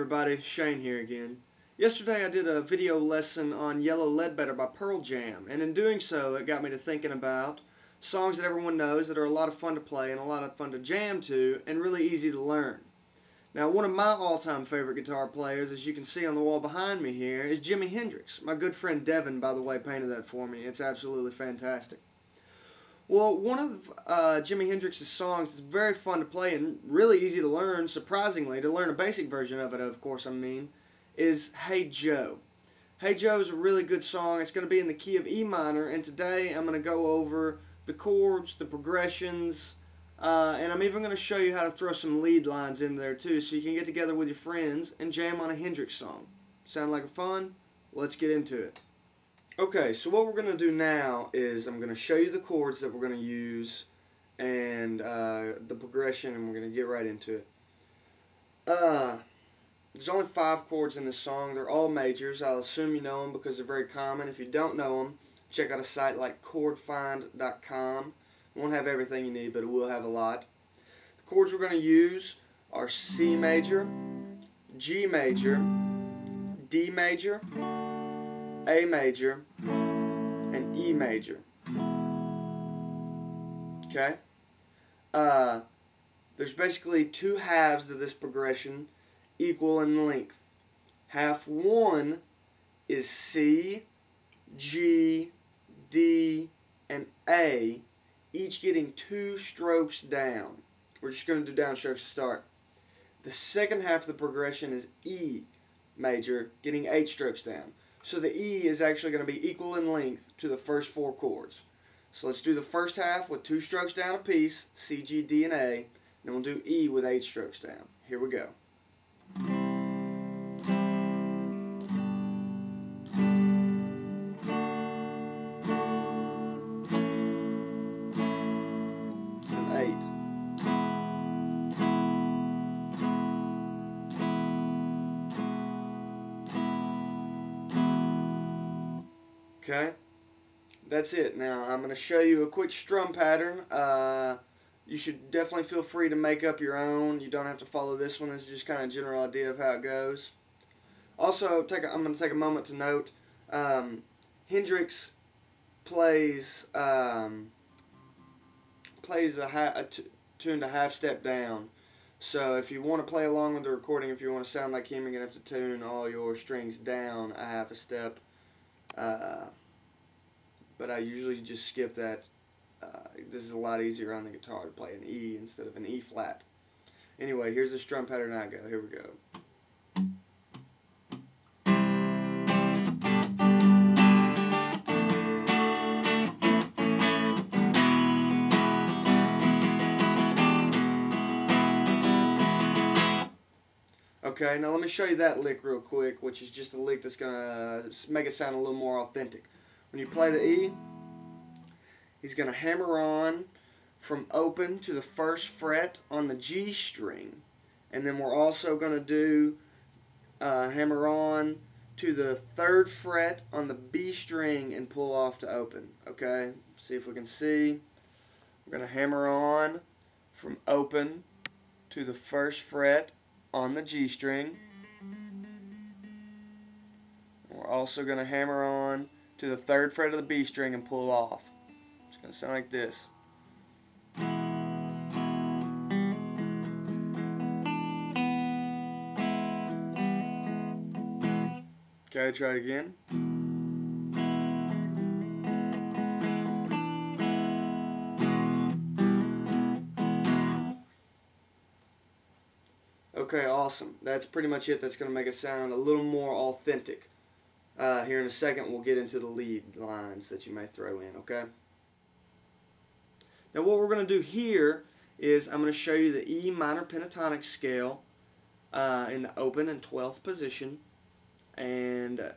everybody, Shayne here again. Yesterday I did a video lesson on Yellow Ledbetter by Pearl Jam, and in doing so it got me to thinking about songs that everyone knows that are a lot of fun to play and a lot of fun to jam to and really easy to learn. Now, one of my all-time favorite guitar players, as you can see on the wall behind me here, is Jimi Hendrix. My good friend Devin, by the way, painted that for me. It's absolutely fantastic. Well, one of Jimi Hendrix's songs that's very fun to play and really easy to learn, surprisingly, to learn a basic version of it, of course, is Hey Joe. Hey Joe is a really good song. It's going to be in the key of E minor, and today I'm going to go over the chords, the progressions, and I'm even going to show you how to throw some lead lines in there too, so you can get together with your friends and jam on a Hendrix song. Sound like fun? Let's get into it. Okay, so what we're going to do now is I'm going to show you the chords that we're going to use and the progression, and we're going to get right into it. There's only 5 chords in this song. They're all majors. I'll assume you know them because they're very common. If you don't know them, check out a site like chordfind.com. It won't have everything you need, but it will have a lot. The chords we're going to use are C major, G major, D major, A major, and E major. Okay? There's basically 2 halves of this progression, equal in length. Half 1 is C, G, D, and A, each getting 2 strokes down. We're just going to do downstrokes to start. The second half of the progression is E major, getting 8 strokes down. So the E is actually going to be equal in length to the first 4 chords. So let's do the first half with 2 strokes down apiece, C, G, D, and A. Then we'll do E with 8 strokes down. Here we go. And 8. Okay, that's it. Now I'm going to show you a quick strum pattern. You should definitely feel free to make up your own. You don't have to follow this one. This is just kind of a general idea of how it goes. Also, I'm going to take a moment to note, Hendrix plays tuned a half step down. So if you want to play along with the recording, if you want to sound like him, you're going to have to tune all your strings down a half a step. But I usually just skip that. This is a lot easier on the guitar to play an E instead of an E flat. Anyway, here's the strum pattern I go. Here we go. Okay, now let me show you that lick real quick, which is just a lick that's going to make it sound a little more authentic. When you play the E, he's going to hammer on from open to the first fret on the G string. And then we're also going to do hammer on to the 3rd fret on the B string and pull off to open. Okay, see if we can see. We're going to hammer on from open to the 1st fret on the G string. We're also going to hammer on to the 3rd fret of the B string and pull off. It's going to sound like this. Okay, try it again. Okay, awesome. That's pretty much it. That's going to make it sound a little more authentic. Here in a second, we'll get into the lead lines that you may throw in, okay? Now what we're going to do here is I'm going to show you the E minor pentatonic scale in the open and 12th position. And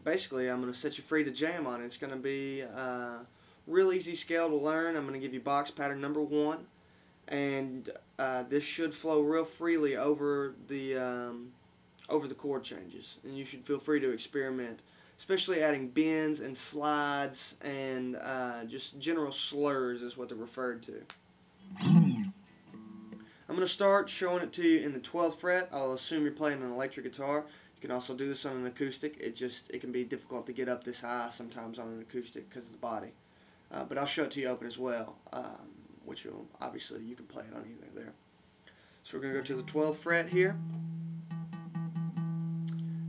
basically, I'm going to set you free to jam on it. It's going to be a real easy scale to learn. I'm going to give you box pattern number 1. And this should flow real freely over the chord changes, and you should feel free to experiment, especially adding bends and slides and just general slurs is what they're referred to. I'm I'm going to start showing it to you in the 12th fret. I'll assume you're playing an electric guitar. You can also do this on an acoustic. It can be difficult to get up this high sometimes on an acoustic because of the body. But I'll show it to you open as well, which obviously you can play it on either there. So we're going to go to the 12th fret here.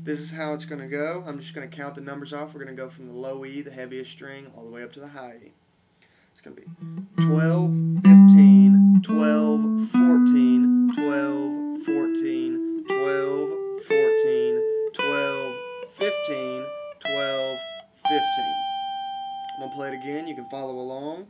This is how it's going to go. I'm just going to count the numbers off. We're going to go from the low E, the heaviest string, all the way up to the high E. It's going to be 12, 15, 12, 14, 12, 14, 12, 14, 12, 15, 12, 15. I'm going to play it again. You can follow along.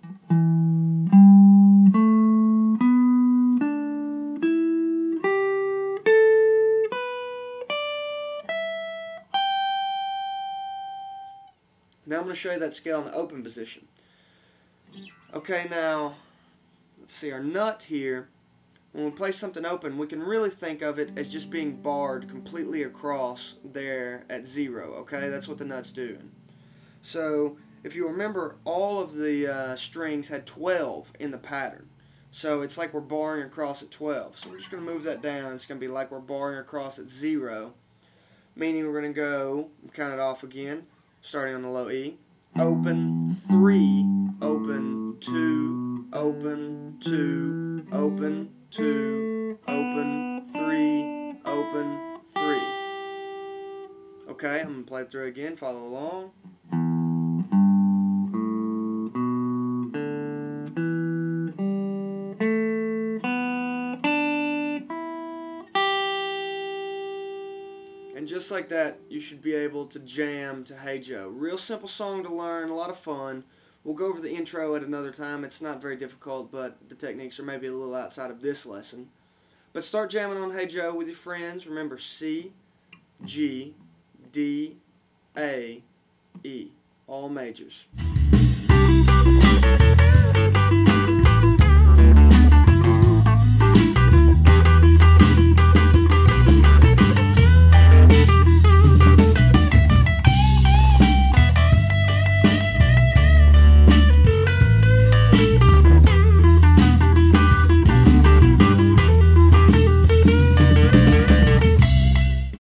Now I'm going to show you that scale in the open position. Okay, now, let's see, our nut here, when we play something open, we can really think of it as just being barred completely across there at 0, okay? That's what the nut's doing. So, if you remember, all of the strings had 12 in the pattern. So, it's like we're barring across at 12. So, we're just going to move that down. It's going to be like we're barring across at 0, meaning we're going to go, count it off again, starting on the low E. Open 3, open 2, open 2, open 2, open 3, open 3. Okay, I'm going to play it through again, follow along. And just like that, you should be able to jam to Hey Joe. Real simple song to learn, a lot of fun. We'll go over the intro at another time. It's not very difficult, but the techniques are maybe a little outside of this lesson. But start jamming on Hey Joe with your friends. Remember C, G, D, A, E. All majors.